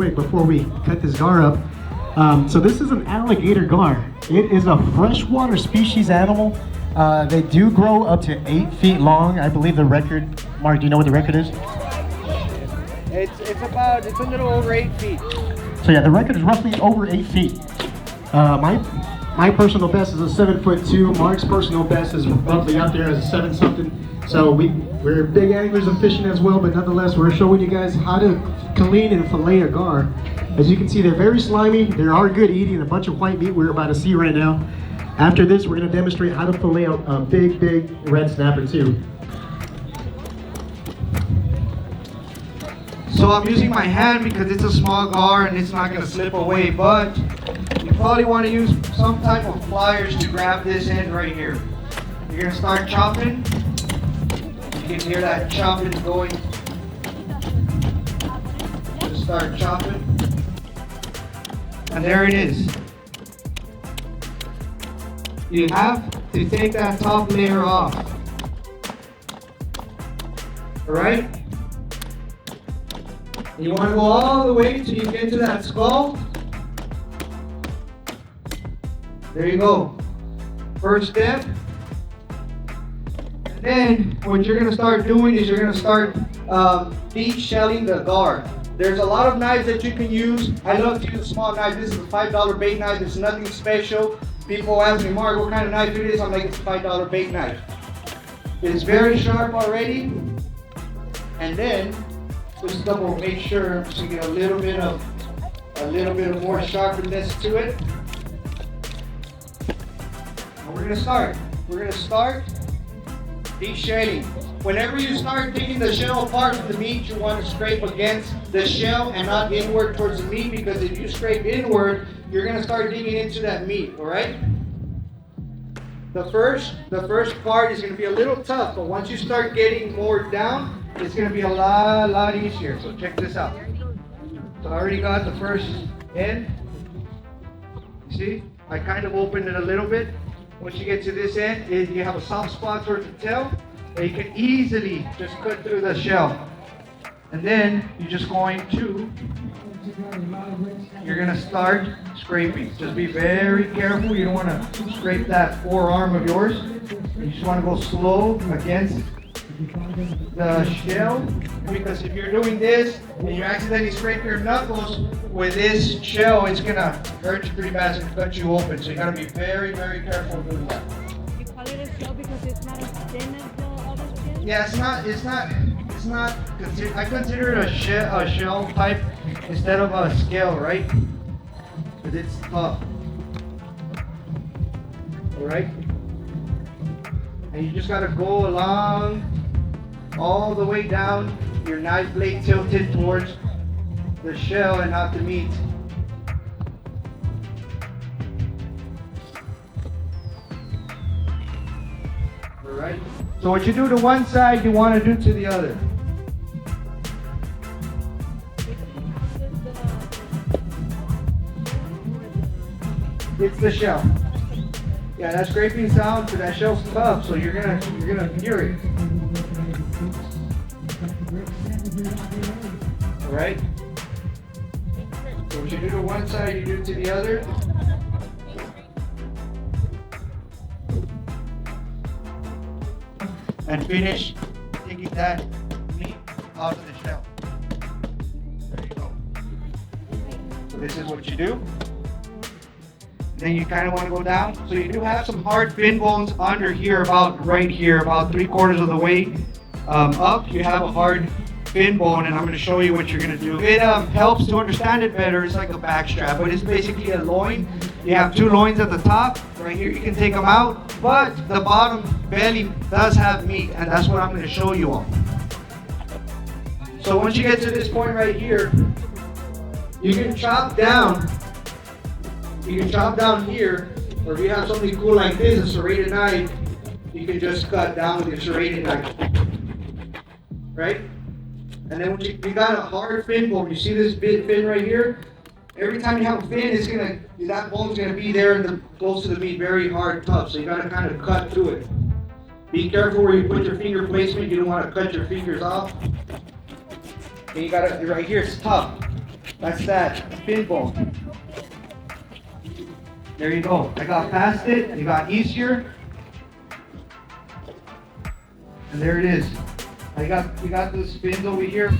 quick before we cut this gar up. So this is an alligator gar. It is a freshwater species animal. They do grow up to 8 feet long. I believe the record, Mark, do you know what the record is? It's a little over 8 feet. So yeah, the record is roughly over 8 feet. My personal best is a 7'2". Mark's personal best is roughly out there as a 7 something. So we're big anglers of fishing as well, but nonetheless, we're showing you guys how to clean and fillet a gar. As you can see, they're very slimy. They are good eating, a bunch of white meat we're about to see right now. After this, we're going to demonstrate how to fillet a big red snapper too. So I'm using my hand because it's a small gar and it's not going to slip away, but you probably want to use some type of pliers to grab this end right here. You're going to start chopping. You can hear that chopping going. Just start chopping. And there it is. You have to take that top layer off. Alright? You want to go all the way till you get to that skull. There you go. First step. And then what you're going to start doing is you're going to start de-shelling the gar. There's a lot of knives that you can use. I love to use a small knife. This is a $5 bait knife. It's nothing special. People ask me, Mark, what kind of knife it is? I'm like, it's a $5 bait knife. It's very sharp already. And then just double make sure to get a little bit of more sharpness to it. And we're gonna start de-shelling. Whenever you start taking the shell apart from the meat, you want to scrape against the shell and not inward towards the meat, because if you scrape inward, you're gonna start digging into that meat, all right? The first part is gonna be a little tough, but once you start getting more down, it's gonna be a lot easier. So check this out. So I already got the first end. You see, I kind of opened it a little bit. Once you get to this end, you have a soft spot towards the tail, and you can easily just cut through the shell. And then you're just going to, you're gonna start scraping. Just be very careful. You don't want to scrape that forearm of yours. You just want to go slow against the shell, because if you're doing this and you accidentally scrape your knuckles with this shell, it's gonna hurt you pretty bad and cut you open. So you gotta be very careful doing that. You call it a shell because it's not as thin as the other skin? Yeah, it's not. I consider it a shell type instead of a scale, right? Because it's tough. All right. And you just gotta go along all the way down, your knife blade tilted towards the shell and not the meat. All right. So what you do to one side, you want to do to the other. It's the shell. Yeah, that scraping sound, so that shell's tough, so you're gonna hear it. All right. So what you do to one side, you do to the other. And finish taking that meat out of the shell. There you go. So this is what you do. Then you kind of want to go down. So you do have some hard fin bones under here, about right here, about 3/4 of the way up. You have a hard fin bone, and I'm going to show you what you're going to do. It helps to understand it better. It's like a back strap, but it's basically a loin. You have 2 loins at the top. Right here, you can take them out, but the bottom belly does have meat, and that's what I'm going to show you all. So once you get to this point right here, you can chop down. You can chop down here, or if you have something cool like this, a serrated knife, you can just cut down with your serrated knife, right? And then when you got a hard fin bone, you see this big fin right here? Every time you have a fin, that bone's gonna be there and close to the meat, very hard, tough. So you gotta kind of cut through it. Be careful where you put your finger placement. You don't want to cut your fingers off. And you gotta, right here, it's tough. That's that fin bone. There you go. I got past it. It got easier. And there it is. We got those fins over here.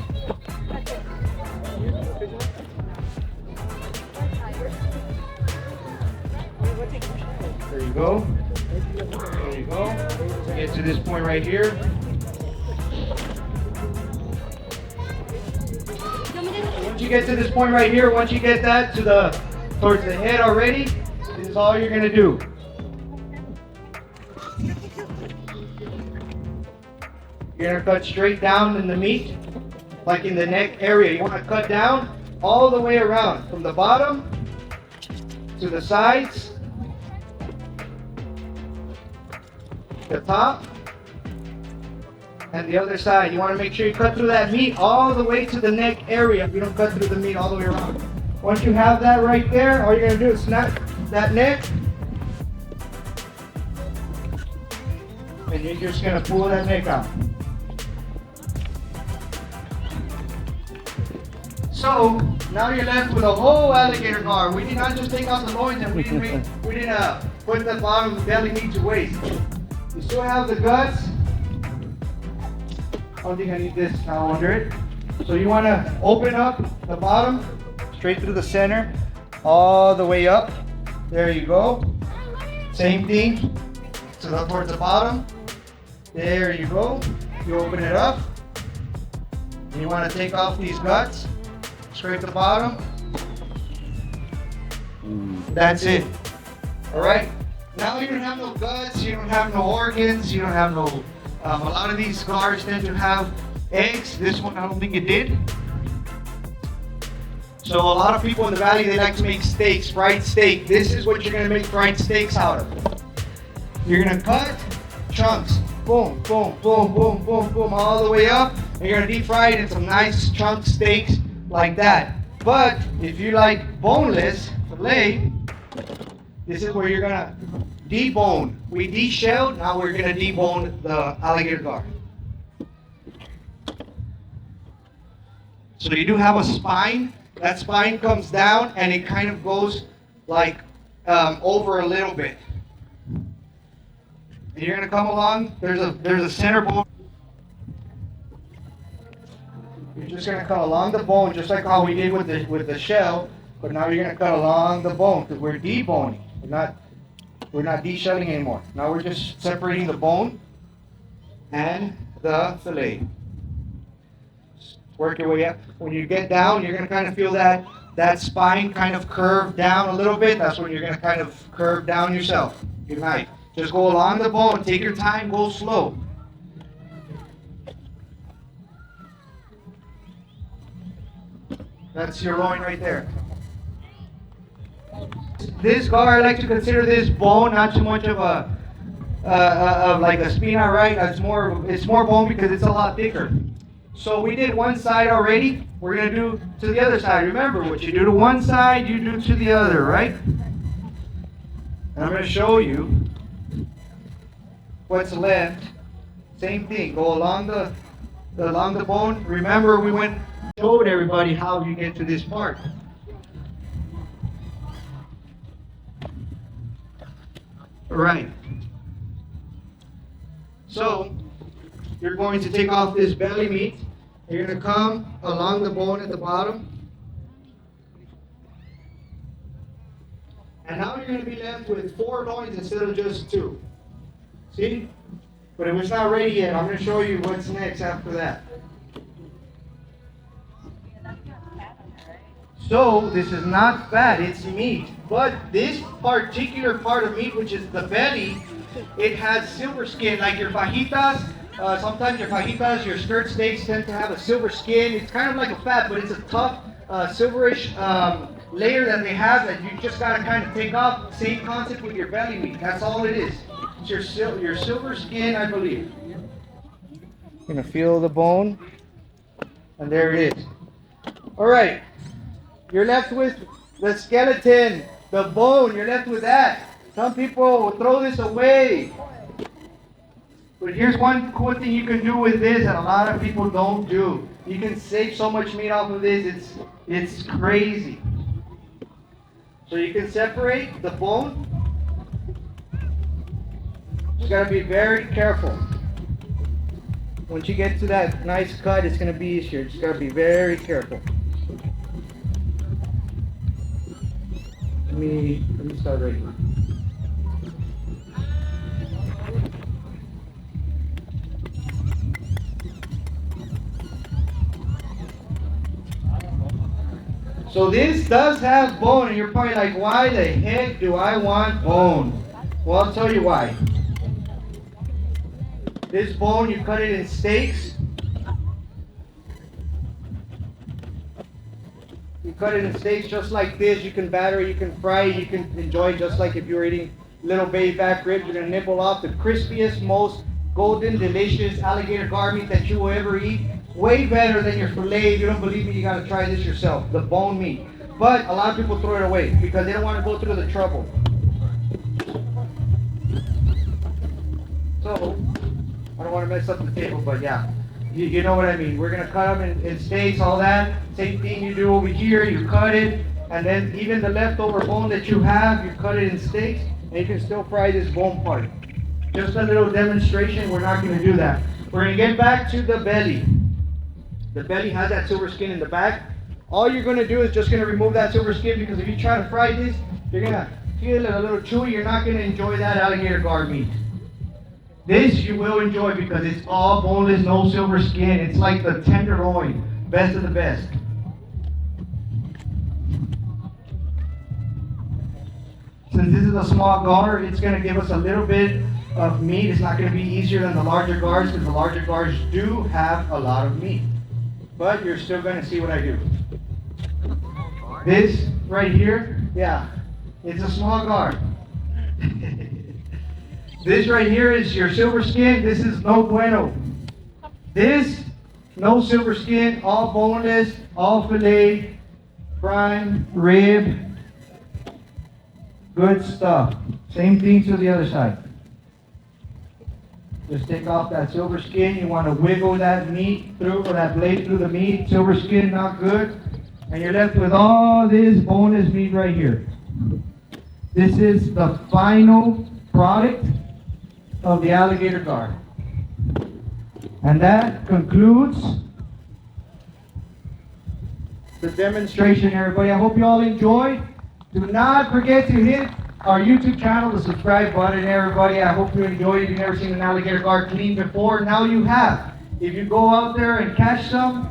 There you go. There you go. Get to this point right here. Once you get to this point right here, once you get that to towards the head already, this is all you're gonna do. You're gonna cut straight down in the meat, like in the neck area. You wanna cut down all the way around, from the bottom to the sides, the top, and the other side. You want to make sure you cut through that meat all the way to the neck area. You don't cut through the meat all the way around. Once you have that right there, all you're going to do is snap that neck, and you're just going to pull that neck out. So now you're left with a whole alligator gar. We did not just take out the loins and we didn't put the bottom of the belly meat to waste. You still have the guts. I don't think I need this now under it. So you want to open up the bottom, straight through the center, all the way up. There you go. Same thing, towards the bottom. There you go. You open it up. And you want to take off these guts, straight to the bottom. That's it. All right. Now you don't have no guts, you don't have no organs, you don't have no, a lot of these gars tend to have eggs. This one, I don't think it did. So a lot of people in the valley, they like to make steaks, fried steak. This is what you're gonna make fried steaks out of. You're gonna cut chunks, boom, boom, boom, boom, boom, boom, all the way up. And you're gonna deep fry it in some nice chunk steaks like that. But if you like boneless filet, this is where you're gonna debone. We de-shelled, now we're gonna debone the alligator gar. So you do have a spine. That spine comes down and it kind of goes like over a little bit. And you're gonna come along. There's a center bone. You're just gonna cut along the bone, just like how we did with the shell. But now you're gonna cut along the bone because we're deboning. We're not de-shelling anymore. Now we're just separating the bone and the fillet. Work your way up. When you get down, you're gonna kind of feel that spine kind of curve down a little bit. That's when you're gonna kind of curve down yourself. Good night. Just go along the bone. Take your time. Go slow. That's your loin right there. This gar, I like to consider this bone not too much of like a spina, right? It's more bone because it's a lot thicker. So we did one side already. We're gonna do to the other side. Remember, what you do to one side, you do to the other, right? And I'm gonna show you what's left. Same thing. Go along the bone. Remember, we showed everybody how you get to this part. Right. So you're going to take off this belly meat. You're going to come along the bone at the bottom. And now you're going to be left with 4 loins instead of just 2. See? But it was not ready yet. I'm going to show you what's next after that. So this is not fat, it's meat. But this particular part of meat, which is the belly, it has silver skin, like your fajitas. Sometimes your fajitas, your skirt steaks tend to have a silver skin. It's kind of like a fat, but it's a tough, silverish layer that they have that you just gotta kind of take off. Same concept with your belly meat. That's all it is. It's your silver skin, I believe. You're gonna feel the bone, and there it is. All right. You're left with the skeleton, the bone, you're left with that. Some people will throw this away. But here's one cool thing you can do with this that a lot of people don't do. You can save so much meat off of this, it's crazy. So you can separate the bone. You gotta be very careful. Once you get to that nice cut, it's gonna be easier. Just gotta be very careful. Let me start right here. So this does have bone, and you're probably like, why the heck do I want bone? Well, I'll tell you why. This bone, you cut it in steaks. You cut it in steaks just like this. You can batter it, you can fry it, you can enjoy it just like if you were eating little baby back ribs. You're gonna nibble off the crispiest, most golden, delicious alligator gar meat that you will ever eat. Way better than your filet. If you don't believe me, you gotta try this yourself. The bone meat. But a lot of people throw it away because they don't want to go through the trouble. So, I don't want to mess up the table, but yeah. You know what I mean. We're going to cut them in steaks, all that. Same thing you do over here. You cut it, and then even the leftover bone that you have, you cut it in steaks, and you can still fry this bone part. Just a little demonstration. We're not going to do that. We're going to get back to the belly. The belly has that silver skin in the back. All you're going to do is just going to remove that silver skin, because if you try to fry this, you're going to feel it a little chewy. You're not going to enjoy that alligator gar meat. This you will enjoy because it's all boneless, no silver skin. It's like the tenderloin, best of the best. Since this is a small gar, it's going to give us a little bit of meat. It's not going to be easier than the larger gars, because the larger gars do have a lot of meat. But you're still going to see what I do. This right here, yeah, it's a small gar. This right here is your silver skin. This is no bueno. This, no silver skin, all boneless, all filet, prime, rib, good stuff. Same thing to the other side. Just take off that silver skin. You want to wiggle that meat through, or that blade through the meat. Silver skin, not good. And you're left with all this boneless meat right here. This is the final product of the alligator gar. And that concludes the demonstration, everybody. I hope you all enjoyed. Do not forget to hit our YouTube channel, the subscribe button, everybody. I hope you enjoyed. If you've never seen an alligator gar clean before, now you have. If you go out there and catch some,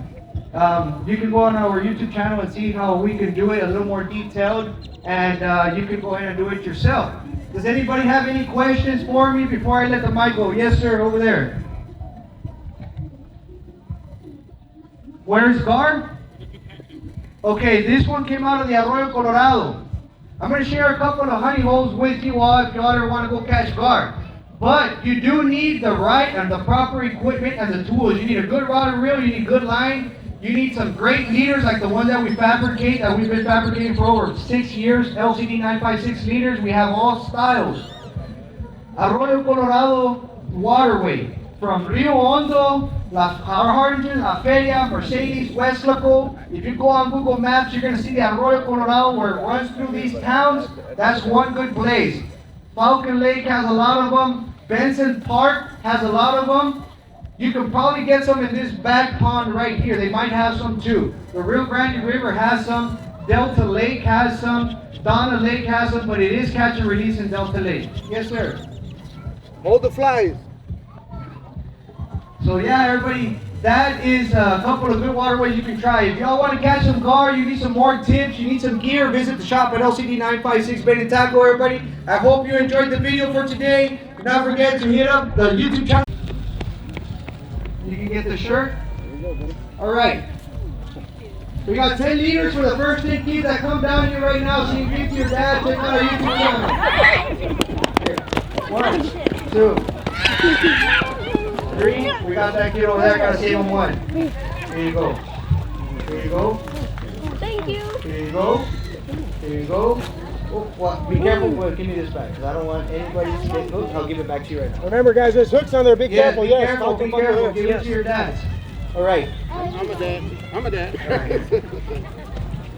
you can go on our YouTube channel and see how we can do it a little more detailed, and you can go ahead and do it yourself. Does anybody have any questions for me before I let the mic go? Yes, sir, over there. Where's gar? Okay, this one came out of the Arroyo Colorado. I'm going to share a couple of honey holes with you all if you all ever want to go catch gar. But you do need the right and the proper equipment and the tools. You need a good rod and reel, you need good line, you need some great leaders like the one that we fabricate, that we've been fabricating for over 6 years, LCD 956 leaders. We have all styles. Arroyo Colorado waterway from Rio Hondo, Harlingen, La Feria, Mercedes, Westlaco. If you go on Google Maps, you're going to see the Arroyo Colorado where it runs through these towns. That's one good place. Falcon Lake has a lot of them. Benson Park has a lot of them. You can probably get some in this back pond right here. They might have some too. The Rio Grande River has some. Delta Lake has some. Donna Lake has some, but it is catch and release in Delta Lake. Yes, sir. Hold the flies. So yeah, everybody, that is a couple of good waterways you can try. If y'all want to catch some gar, you need some more tips, you need some gear, visit the shop at LCD 956 Bait and Tackle, everybody. I hope you enjoyed the video for today. Do not forget to hit up the YouTube channel. You can get the shirt. All right. We got 10 liters for the first 10 kids that come down here right now. So you can give to your dad, check out our YouTube channel. 1, 2, 3. We got that kid over there. Gotta save him one. Here you go. Here you go. Thank you. Here you go. Here you go. Well, be careful, boy. Give me this back, because I don't want anybody to get hooked. I'll give it back to you right now. Remember, guys, there's hooks on there. Be careful. Be Yes, careful, be careful. Give it to your dads. All right. I'm a dad. I'm a dad.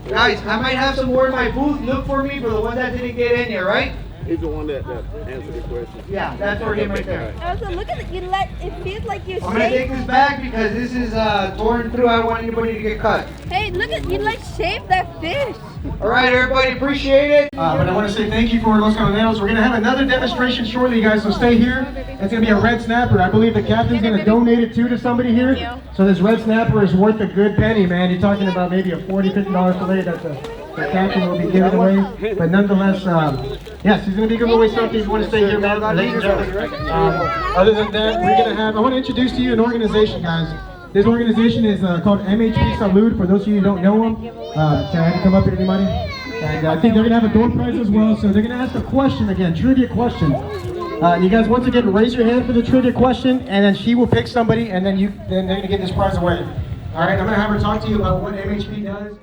Guys, I might have some more in my booth. Look for me for the ones that didn't get in here, right? He's the one that answered the question. Yeah, that's for him right there. Also, look at it. It feels like you're I'm gonna take this back because this is torn through. I don't want anybody to get cut. Hey, look at you shaved that fish. All right, everybody, appreciate it. But I want to say thank you for Los Coloneros. We're going to have another demonstration shortly, guys, so stay here. It's going to be a red snapper. I believe the captain's going to donate it to somebody here. So this red snapper is worth a good penny, man. You're talking about maybe a $40, $50 fillet that the captain will be giving away. But nonetheless, yes, he's going to be giving away something. If you want to stay here, man, ladies and gentlemen. Other than that, we're going to have, I want to introduce to you an organization, guys. This organization is called MHP Salud. For those of you who don't know them, can I have you come up here, anybody? And I think they're going to have a door prize as well. So they're going to ask a question again, trivia question. You guys, once again, raise your hand for the trivia question, and then she will pick somebody, and then they're going to get this prize away. All right, I'm going to have her talk to you about what MHP does.